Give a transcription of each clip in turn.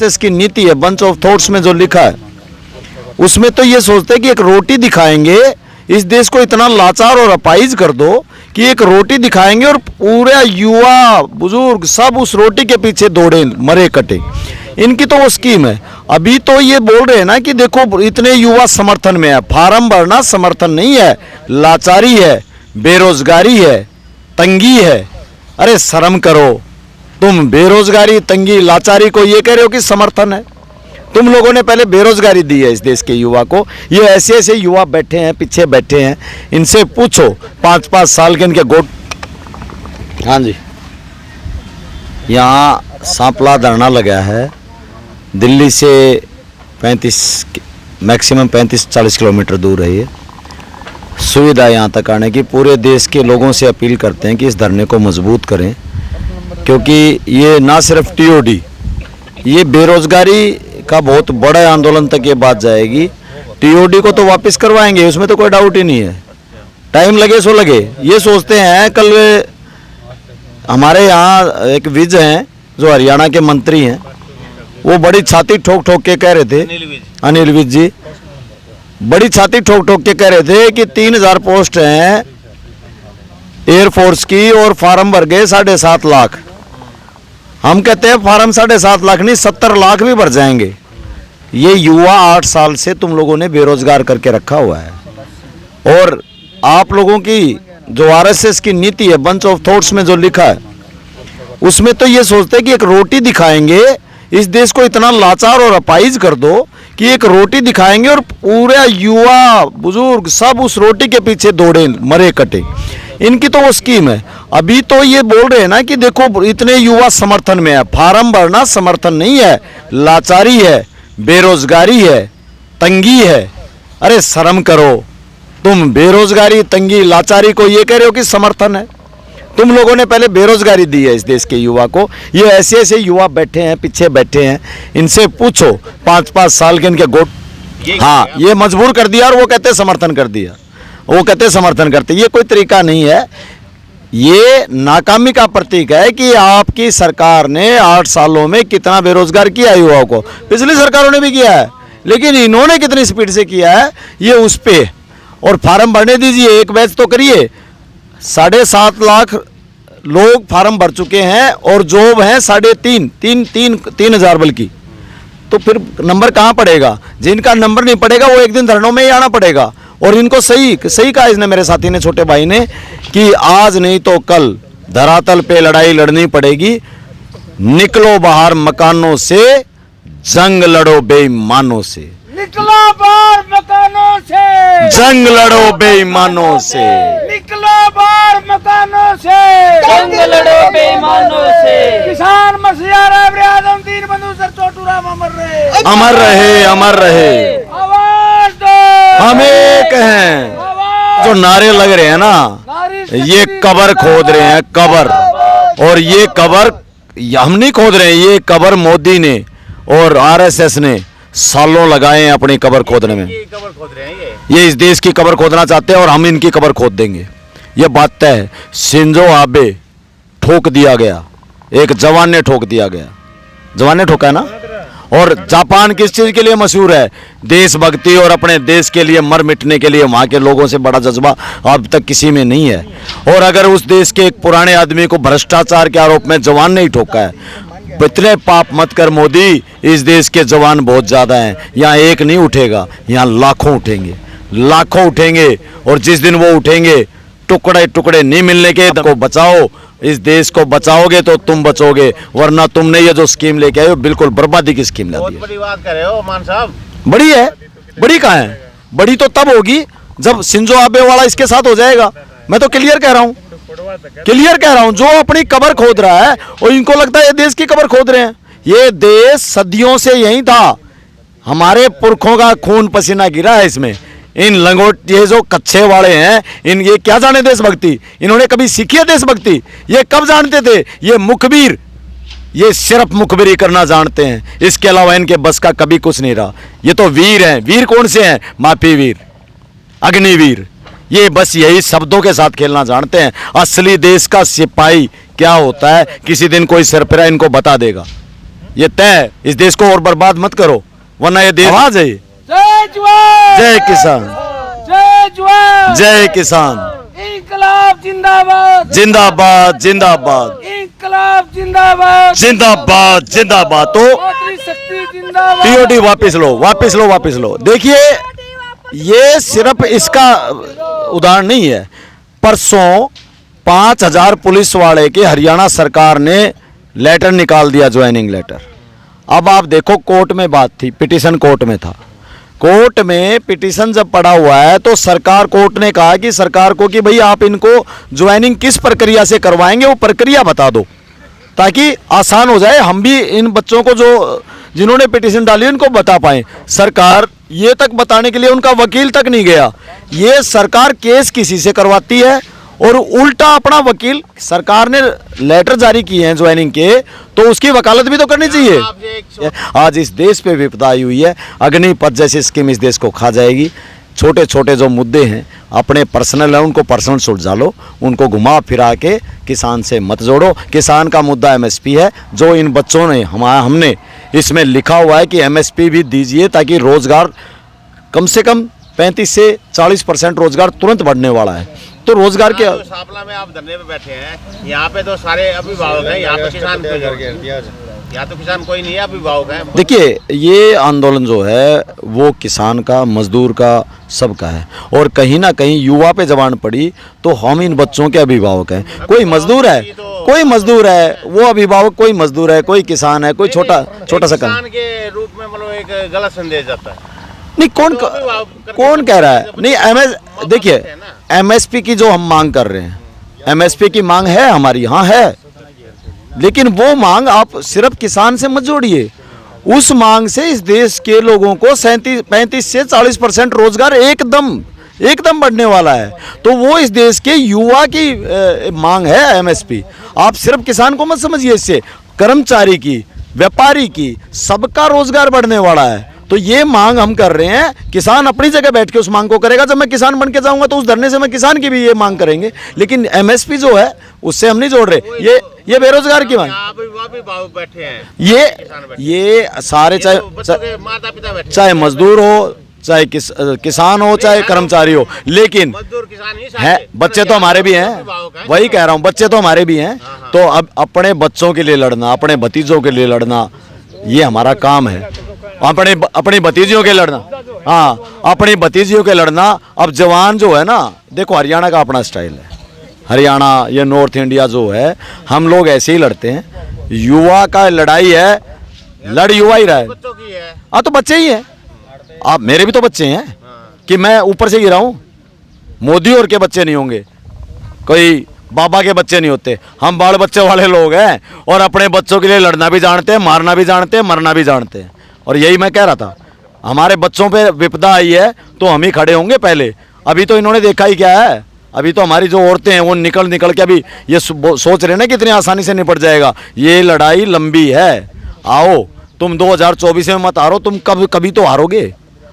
इसकी नीति है बंच ऑफ थॉट्स में जो लिखा है उसमें तो ये सोचते हैं कि एक रोटी दिखाएंगे, इस देश को इतना लाचार और अपाहिज कर दो कि एक रोटी दिखाएंगे और पूरे युवा बुजुर्ग सब उस रोटी के पीछे दौड़े मरे कटे। इनकी तो वो स्कीम है। अभी तो ये बोल रहे हैं ना कि देखो इतने युवा समर्थन में है, फार्म भरना समर्थन नहीं है, लाचारी है, बेरोजगारी है, तंगी है। अरे शर्म करो, तुम बेरोजगारी, तंगी, लाचारी को ये कह रहे हो कि समर्थन है। तुम लोगों ने पहले बेरोजगारी दी है इस देश के युवा को। ये ऐसे ऐसे युवा बैठे हैं, पीछे बैठे हैं, इनसे पूछो 5-5 साल के इनके गोट। हाँ जी, यहाँ सांपला धरना लगा है। दिल्ली से 35 मैक्सिमम 35-40 किलोमीटर दूर है ये। सुविधा यहाँ तक आने की पूरे देश के लोगों से अपील करते हैं कि इस धरने को मजबूत करें, क्योंकि ये ना सिर्फ टीओडी, ये बेरोजगारी का बहुत बड़ा आंदोलन तक ये बात जाएगी। टीओडी को तो वापस करवाएंगे, उसमें तो कोई डाउट ही नहीं है। टाइम लगे सो लगे। ये सोचते हैं, कल हमारे यहाँ एक विज हैं जो हरियाणा के मंत्री हैं, वो बड़ी छाती ठोक ठोक के कह रहे थे, अनिल विज जी बड़ी छाती ठोक ठोक के कह रहे थे कि 3000 पोस्ट हैं एयरफोर्स की और फार्म भर गए 7.5 लाख। हम कहते हैं फार्म 7.5 लाख नहीं 70 लाख भी भर जाएंगे। ये युवा 8 साल से तुम लोगों ने बेरोजगार करके रखा हुआ है। और आप लोगों की जो आरएसएस की नीति है बंच ऑफ थॉट्स में जो लिखा है उसमें तो ये सोचते हैं कि एक रोटी दिखाएंगे, इस देश को इतना लाचार और अपाहिज कर दो कि एक रोटी दिखाएंगे और पूरे युवा बुजुर्ग सब उस रोटी के पीछे दौड़े मरे कटे। इनकी तो वो स्कीम है। अभी तो ये बोल रहे हैं ना कि देखो इतने युवा समर्थन में है, फार्म भरना समर्थन नहीं है, लाचारी है, बेरोजगारी है, तंगी है। अरे शर्म करो, तुम बेरोजगारी, तंगी, लाचारी को ये कह रहे हो कि समर्थन है। तुम लोगों ने पहले बेरोजगारी दी है इस देश के युवा को। ये ऐसे ऐसे युवा बैठे हैं, पीछे बैठे हैं, इनसे पूछो 5-5 साल के इनके गोट। हाँ, ये मजबूर कर दिया और वो कहते समर्थन कर दिया, वो कहते समर्थन करते। ये कोई तरीका नहीं है, ये नाकामी का प्रतीक है कि आपकी सरकार ने 8 सालों में कितना बेरोजगार किया युवाओं को। पिछली सरकारों ने भी किया है, लेकिन इन्होंने कितनी स्पीड से किया है ये उस पे। और फार्म भरने दीजिए, एक बैच तो करिए। 7.5 लाख लोग फार्म भर चुके हैं और जॉब है 3,500 बल्कि। तो फिर नंबर कहाँ पड़ेगा? जिनका नंबर नहीं पड़ेगा वो एक दिन धरनों में ही आना पड़ेगा। और इनको सही कहा इसने, मेरे साथी ने, छोटे भाई ने, कि आज नहीं तो कल धरातल पे लड़ाई लड़नी पड़ेगी। निकलो बाहर मकानों से, जंग लड़ो बेईमानों से। निकलो बाहर मकानों से, जंग लड़ो बेईमानों से। निकलो बाहर मकानों से, जंग लड़ो बेईमानों से। किसान मसीहा ब्रियादम दीन बंधु सर चोटूराम अमर रहे, अमर रहे, अमर रहे। आवाज दो, हम एक हैं। जो नारे लग रहे हैं ना, ये कबर खोद रहे हैं, कबर। और ये कबर हम नहीं खोद रहे हैं, ये कबर मोदी ने और आरएसएस ने सालों लगाए हैं अपनी कबर खोदने में। कबर खोद रहे हैं ये इस देश की कबर खोदना चाहते हैं और हम इनकी कबर खोद देंगे, ये बात तय है। शिंजो आबे ठोक दिया गया, एक जवान ने ठोक दिया गया, जवान ने ठोका है ना। और जापान किस चीज के लिए मशहूर है? देशभक्ति और अपने देश के लिए मर मिटने के लिए। वहां के लोगों से बड़ा जज्बा अब तक किसी में नहीं है। और अगर उस देश के एक पुराने आदमी को भ्रष्टाचार के आरोप में जवान नहीं ठोका है, इतने पाप मत कर मोदी। इस देश के जवान बहुत ज्यादा हैं, यहाँ एक नहीं उठेगा, यहाँ लाखों उठेंगे, लाखों उठेंगे। और जिस दिन वो उठेंगे, टुकड़े टुकड़े नहीं मिलने के। को बचाओ, इस देश को बचाओगे तो तुम बचोगे, वरना तुमने ये जो स्कीम लेके आए हो बिल्कुल बर्बादी की स्कीम ला दी। बहुत बड़ी बात कर रहे हो मान साहब। बड़ी है, बड़ी कहाँ है? बड़ी तो तब होगी जब शिंजो आबे वाला इसके साथ हो जाएगा। मैं तो क्लियर कह रहा हूँ, क्लियर कह रहा हूँ। जो अपनी कबर खोद रहा है और इनको लगता है ये देश की कबर खोद रहे हैं। ये देश सदियों से यही था, हमारे पुरखों का खून पसीना गिरा है इसमें। इन लंगोट ये जो कच्चे वाले हैं, इन ये क्या जाने देशभक्ति? इन्होंने कभी सीखी है देशभक्ति? ये कब जानते थे? ये मुखबिर, ये सिर्फ मुखबिरी करना जानते हैं, इसके अलावा इनके बस का कभी कुछ नहीं रहा। ये तो वीर हैं। वीर कौन से हैं? माफी वीर, अग्निवीर। ये बस यही शब्दों के साथ खेलना जानते हैं। असली देश का सिपाही क्या होता है किसी दिन कोई सरफिरा इनको बता देगा। ये तय, इस देश को और बर्बाद मत करो, वरना ये देश आवाज है। जय जवान, जय किसान, जय जवान, जय किसान, इंकलाब जिंदाबाद, जिंदाबाद जिंदाबाद इंकलाब जिंदाबाद, जिंदाबाद जिंदाबाद। तो शक्ति जिंदाबाद। टीओडी वापस लो, वापस लो, वापस लो। देखिए, ये सिर्फ इसका उदाहरण नहीं है। परसों 5000 पुलिस वाले के हरियाणा सरकार ने लेटर निकाल दिया, ज्वाइनिंग लेटर। अब आप देखो, कोर्ट में बात थी, पिटीशन कोर्ट में था। कोर्ट में पिटीशन जब पड़ा हुआ है तो सरकार, कोर्ट ने कहा कि सरकार को कि भाई आप इनको ज्वाइनिंग किस प्रक्रिया से करवाएंगे, वो प्रक्रिया बता दो ताकि आसान हो जाए, हम भी इन बच्चों को जो जिन्होंने पिटीशन डाली उनको बता पाएं। सरकार ये तक बताने के लिए उनका वकील तक नहीं गया। ये सरकार केस किसी से करवाती है और उल्टा अपना वकील, सरकार ने लेटर जारी किए हैं ज्वाइनिंग के, तो उसकी वकालत भी तो करनी चाहिए। आज इस देश पे विपदा आई हुई है, अग्निपथ जैसी स्कीम इस देश को खा जाएगी। छोटे छोटे जो मुद्दे हैं अपने पर्सनल है, उनको पर्सनल सुलझा लो, उनको घुमा फिरा के किसान से मत जोड़ो। किसान का मुद्दा एमएसपी है, जो इन बच्चों ने हमने इसमें लिखा हुआ है कि एमएसपी भी दीजिए ताकि रोजगार कम से कम 35 से 40% रोजगार तुरंत बढ़ने वाला है। तो रोजगार के सापला में आप धरने पे बैठे हैं, यहाँ पे तो सारे अभिभावक हैं, यहाँ पे किसान यहाँ तो किसान कोई नहीं है, अभिभावक है। देखिए, ये आंदोलन जो है वो किसान का, मजदूर का, सबका है। और कहीं ना कहीं युवा पे जबान पड़ी तो हम इन बच्चों के अभिभावक हैं। कोई मजदूर है, कोई मजदूर है, वो अभिभावक, कोई मजदूर है, कोई किसान है, कोई छोटा सा किसान के रूप में मतलब एक गलत संदेश जाता है। नहीं, कौन कह रहा है? नहीं, देखिए, एमएसपी की जो हम मांग कर रहे हैं, एमएसपी की मांग है हमारी, हाँ है, लेकिन वो मांग आप सिर्फ किसान से मत जोड़िए। उस मांग से इस देश के लोगों को 35 से 40% रोजगार एकदम बढ़ने वाला है। तो वो इस देश के युवा की मांग है एमएसपी। आप सिर्फ किसान को मत समझिए, इससे कर्मचारी की, व्यापारी की, सबका रोजगार बढ़ने वाला है। तो ये मांग हम कर रहे हैं। किसान अपनी जगह बैठ के उस मांग को करेगा। जब मैं किसान बन के जाऊंगा तो उस धरने से मैं किसान की भी ये मांग करेंगे, लेकिन एमएसपी जो है उससे हम नहीं जोड़ रहे। ये बेरोजगार की मांग, बैठे हैं, ये सारे, चाहे मजदूर हो, चाहे किसान हो, चाहे कर्मचारी हो, लेकिन मजदूर किसान ही है, बच्चे तो हमारे भी हैं, वही कह रहा हूँ, बच्चे तो हमारे भी हैं। तो अब अपने बच्चों के लिए लड़ना, अपने भतीजों के लिए लड़ना, ये हमारा काम है। अपनी भतीजियों के लड़ना, हाँ, अपनी भतीजियों के लड़ना। अब जवान जो है ना, देखो हरियाणा का अपना स्टाइल है, हरियाणा या नॉर्थ इंडिया जो है, हम लोग ऐसे ही लड़ते हैं। युवा का लड़ाई है, लड़ युवा ही रहा है। हाँ, तो बच्चे ही हैं। आप मेरे भी तो बच्चे हैं कि मैं ऊपर से गिरा हूँ। मोदी और के बच्चे नहीं होंगे, कोई बाबा के बच्चे नहीं होते। हम बाल बच्चे वाले लोग हैं और अपने बच्चों के लिए लड़ना भी जानते हैं, मारना भी जानते हैं, मरना भी जानते हैं। और यही मैं कह रहा था, हमारे बच्चों पे विपदा आई है तो हम ही खड़े होंगे पहले। अभी तो इन्होंने देखा ही क्या है, अभी तो हमारी जो औरतें हैं वो निकल के अभी ये सोच रहे ना कि इतनी आसानी से निपट जाएगा। ये लड़ाई लंबी है। आओ, तुम 2024 में मत हारो, तुम कभी तो हारोगे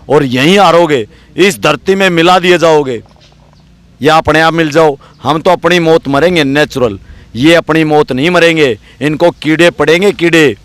और यहीं हारोगे, इस धरती में मिला दिए जाओगे या अपने आप मिल जाओ। हम तो अपनी मौत मरेंगे नेचुरल, ये अपनी मौत नहीं मरेंगे। इनको कीड़े पड़ेंगे, कीड़े।